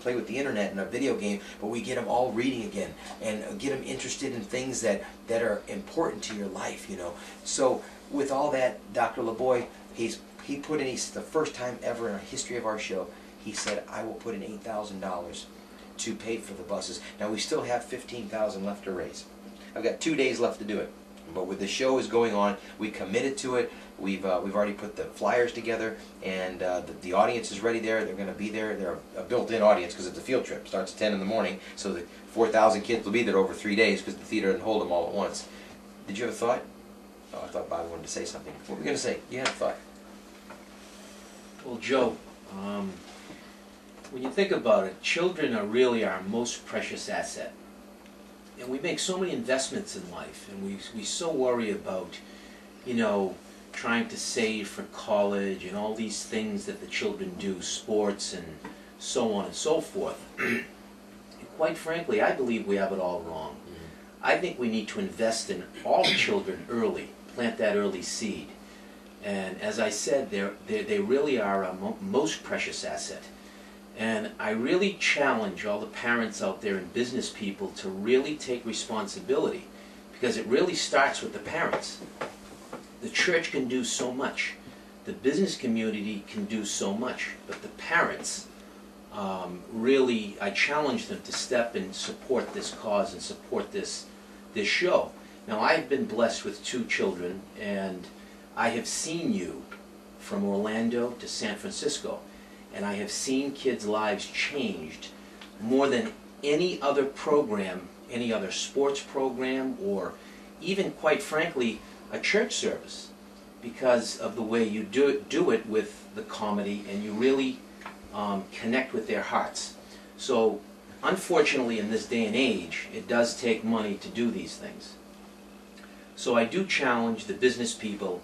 play with the internet and a video game, but we get them all reading again and get them interested in things that are important to your life, you know. So with all that, Dr. LeBoy, he put in, the first time ever in the history of our show, he said, I will put in $8,000 to pay for the buses. Now we still have $15,000 left to raise. I've got 2 days left to do it. But with the show is going on, we committed to it. We've already put the flyers together, and the audience is ready there. They're going to be there. They're a built-in audience because it's a field trip. It starts at 10 in the morning, so the 4,000 kids will be there over 3 days because the theater doesn't hold them all at once. Did you have a thought? Oh, I thought Bob wanted to say something. What were we going to say? You had a thought. Well, Joe, when you think about it, children are really our most precious asset. And we make so many investments in life, and we so worry about, you know, trying to save for college and all these things that the children do, sports and so on and so forth. And quite frankly, I believe we have it all wrong. I think we need to invest in all children early, plant that early seed. And as I said, they really are our most precious asset. And I really challenge all the parents out there and business people to really take responsibility, because it really starts with the parents. The church can do so much. The business community can do so much. But the parents, really, I challenge them to step and support this cause and support this show. Now, I've been blessed with 2 children, and I have seen you from Orlando to San Francisco. And I have seen kids' lives changed more than any other program, any other sports program, or even, quite frankly, a church service, because of the way you do it with the comedy, and you really connect with their hearts. So, unfortunately, in this day and age, it does take money to do these things. So I do challenge the business people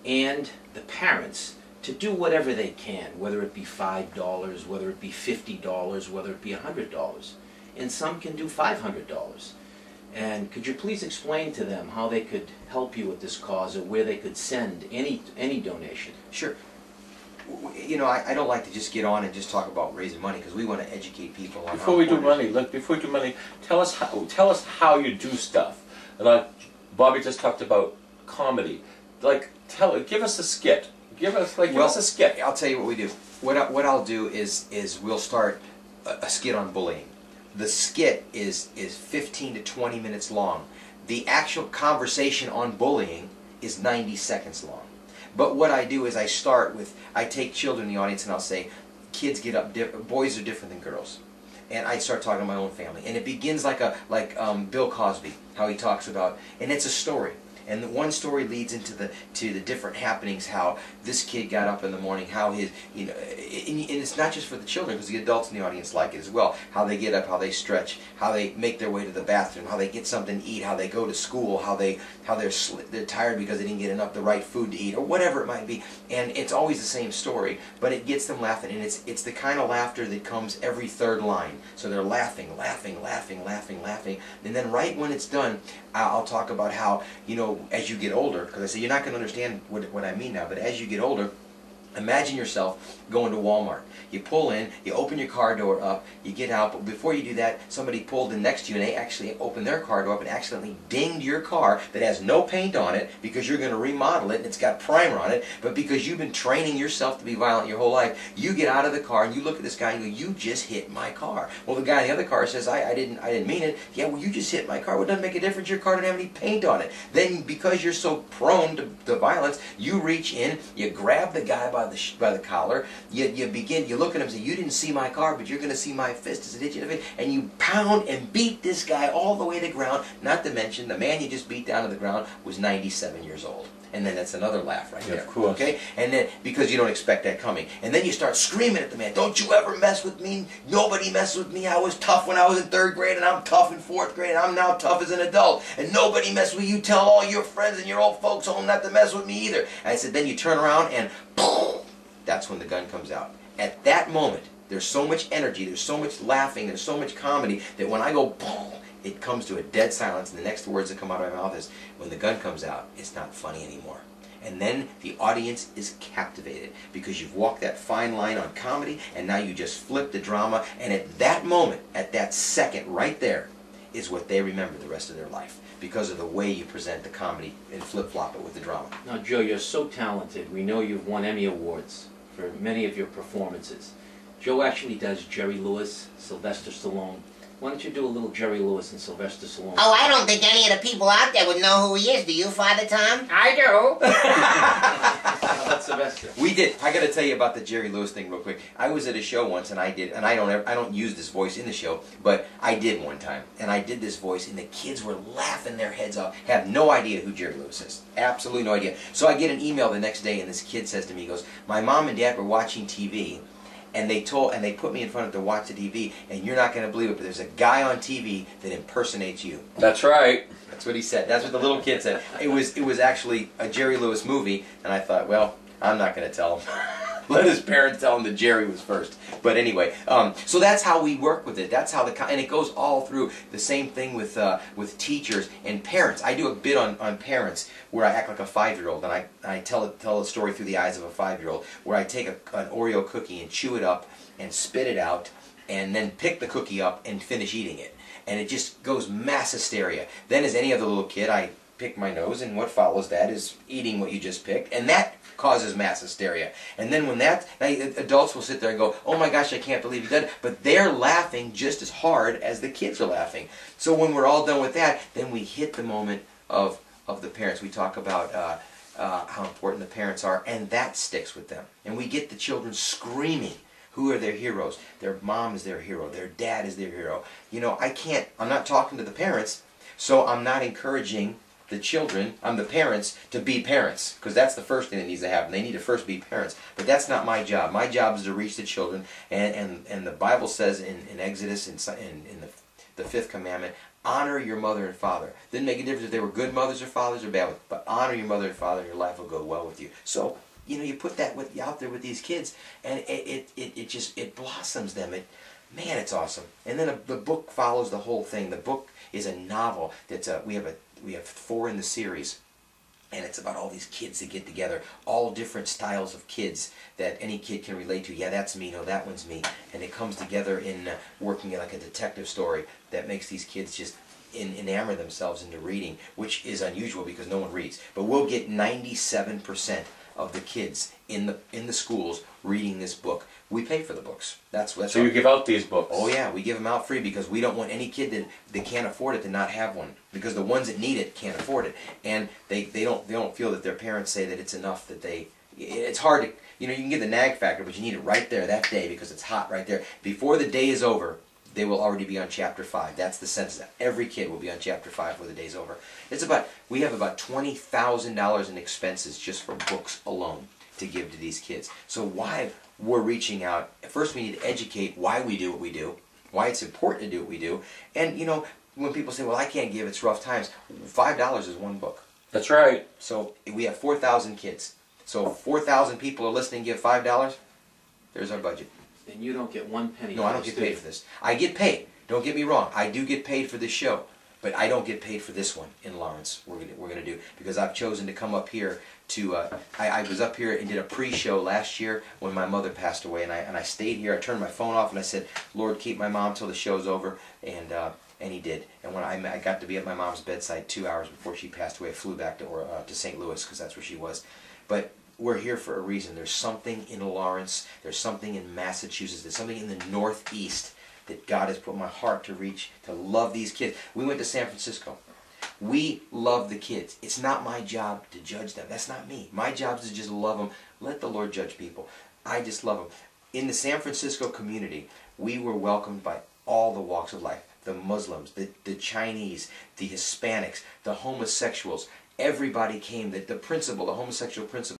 and the parents to do whatever they can, whether it be $5, whether it be $50, whether it be $100. And some can do $500. And could you please explain to them how they could help you with this cause, or where they could send any donation? Sure. You know, I don't like to just get on and just talk about raising money, because we want to educate people on before we do money, tell us how you do stuff. Like Bobby just talked about comedy. Like, give us a skit. Give us a skit. I'll tell you what we do. What I'll do is we'll start a skit on bullying. The skit is 15 to 20 minutes long. The actual conversation on bullying is 90 seconds long. But what I do is I take children in the audience and I'll say, kids get up, boys are different than girls. And I start talking to my own family. And it begins like Bill Cosby, how he talks about, and it's a story. And the one story leads into the different happenings, how this kid got up in the morning, how his, you know, and it's not just for the children, because the adults in the audience like it as well. How they get up, how they stretch, how they make their way to the bathroom, how they get something to eat, how they go to school, how they're tired because they didn't get enough the right food to eat, or whatever it might be. And it's always the same story, but it gets them laughing, and it's the kind of laughter that comes every third line. So they're laughing, laughing, laughing, laughing, laughing, and then right when it's done, I'll talk about how, you know, as you get older, because I say you're not going to understand what I mean now, but as you get older, imagine yourself going to Walmart. You pull in, you open your car door up, you get out, but before you do that, somebody pulled in next to you and they actually opened their car door up and accidentally dinged your car that has no paint on it, because you're going to remodel it and it's got primer on it, but because you've been training yourself to be violent your whole life, you get out of the car and you look at this guy and you go, you just hit my car. Well, the guy in the other car says, I didn't mean it. Yeah, well, you just hit my car. Well, it doesn't make a difference. Your car didn't have any paint on it. Then, because you're so prone to violence, you reach in, you grab the guy by the collar, you look at him and say, you didn't see my car, but you're going to see my fist as it hit you in the face, and you pound and beat this guy all the way to the ground, not to mention the man you just beat down to the ground was 97 years old. And then that's another laugh right there. Of course. Okay? And then, because you don't expect that coming. And then you start screaming at the man, don't you ever mess with me. Nobody messed with me. I was tough when I was in 3rd grade, and I'm tough in 4th grade, and I'm now tough as an adult. And nobody messed with you. Tell all your friends and your old folks home not to mess with me either. And I said, then you turn around and boom, that's when the gun comes out. At that moment, there's so much energy, there's so much laughing, there's so much comedy, that when I go boom, it comes to a dead silence, and the next words that come out of my mouth is, when the gun comes out, it's not funny anymore. And then the audience is captivated because you've walked that fine line on comedy, and now you just flip the drama, and at that moment, at that second right there, is what they remember the rest of their life because of the way you present the comedy and flip-flop it with the drama. Now, Joe, you're so talented. We know you've won Emmy Awards for many of your performances. Joe actually does Jerry Lewis, Sylvester Stallone. Why don't you do a little Jerry Lewis and Sylvester Stallone? Oh, I don't think any of the people out there would know who he is. Do you, Father Tom? I do. How about Sylvester? We did. I got to tell you about the Jerry Lewis thing real quick. I was at a show once, and I don't use this voice in the show, but I did one time, and I did this voice, and the kids were laughing their heads off. Have no idea who Jerry Lewis is. Absolutely no idea. So I get an email the next day, and this kid says to me, he goes, "My mom and dad were watching TV." And they put me in front of to watch the TV, and you're not going to believe it, but there's a guy on TV that impersonates you. That's right. That's what he said. That's what the little kid said. It was actually a Jerry Lewis movie, and I thought, well, I'm not going to tell him. Let his parents tell him that Jerry was first. But anyway, so that's how we work with it. That's how and it goes all through. The same thing with teachers and parents. I do a bit on parents where I act like a 5-year-old, and I tell a story through the eyes of a 5-year-old, where I take an Oreo cookie and chew it up and spit it out, and then pick the cookie up and finish eating it. And it just goes mass hysteria. Then, as any other little kid, I pick my nose, and what follows that is eating what you just picked, and that causes mass hysteria. And then when adults will sit there and go, "Oh my gosh, I can't believe you did it," but they're laughing just as hard as the kids are laughing. So when we're all done with that, then we hit the moment of the parents. We talk about how important the parents are, and that sticks with them. And we get the children screaming. Who are their heroes? Their mom is their hero. Their dad is their hero. You know, I'm not talking to the parents, so I'm not encouraging the children, I'm the parents, to be parents, because that's the first thing that needs to happen. They need to first be parents. But that's not my job. My job is to reach the children, and the Bible says in Exodus, in the 5th commandment, honor your mother and father. Didn't make a difference if they were good mothers or fathers or bad, but honor your mother and father, and your life will go well with you. So, you know, you put that out there with these kids, and it blossoms them. Man, it's awesome. And then the book follows the whole thing. The book is a novel that's we have 4 in the series, and it's about all these kids that get together, all different styles of kids that any kid can relate to. Yeah, that's me. No, that one's me. And it comes together in working like a detective story that makes these kids just enamor themselves into reading, which is unusual because no one reads. But we'll get 97% of the kids in the schools reading this book. We pay for the books. That's So you give out these books? Oh yeah, we give them out free because we don't want any kid that can't afford it to not have one. Because the ones that need it can't afford it, and they don't feel that their parents say that it's enough that they. It's hard to, you know, you can get the nag factor, but you need it right there that day because it's hot right there. Before the day is over, they will already be on chapter 5. That's the sense that every kid will be on chapter 5 before the day's over. We have about $20,000 in expenses just for books alone to give to these kids. So why we're reaching out, first we need to educate why we do what we do, why it's important to do what we do. And you know, when people say, well, I can't give, it's rough times, $5 is one book. That's right. So we have 4,000 kids. So 4,000 people are listening, give $5, there's our budget. And you don't get one penny. No, I don't get paid for this. I get paid. Don't get me wrong. I do get paid for this show, but I don't get paid for this one in Lawrence. We're gonna do because I've chosen to come up here to. I was up here and did a pre-show last year when my mother passed away, and I stayed here. I turned my phone off and I said, "Lord, keep my mom till the show's over," and He did. And when I got to be at my mom's bedside 2 hours before she passed away, I flew back to St. Louis because that's where she was. But we're here for a reason. There's something in Lawrence. There's something in Massachusetts. There's something in the Northeast that God has put in my heart to reach, to love these kids. We went to San Francisco. We love the kids. It's not my job to judge them. That's not me. My job is to just love them. Let the Lord judge people. I just love them. In the San Francisco community, we were welcomed by all the walks of life. The Muslims, the Chinese, the Hispanics, the homosexuals. Everybody came. The homosexual principal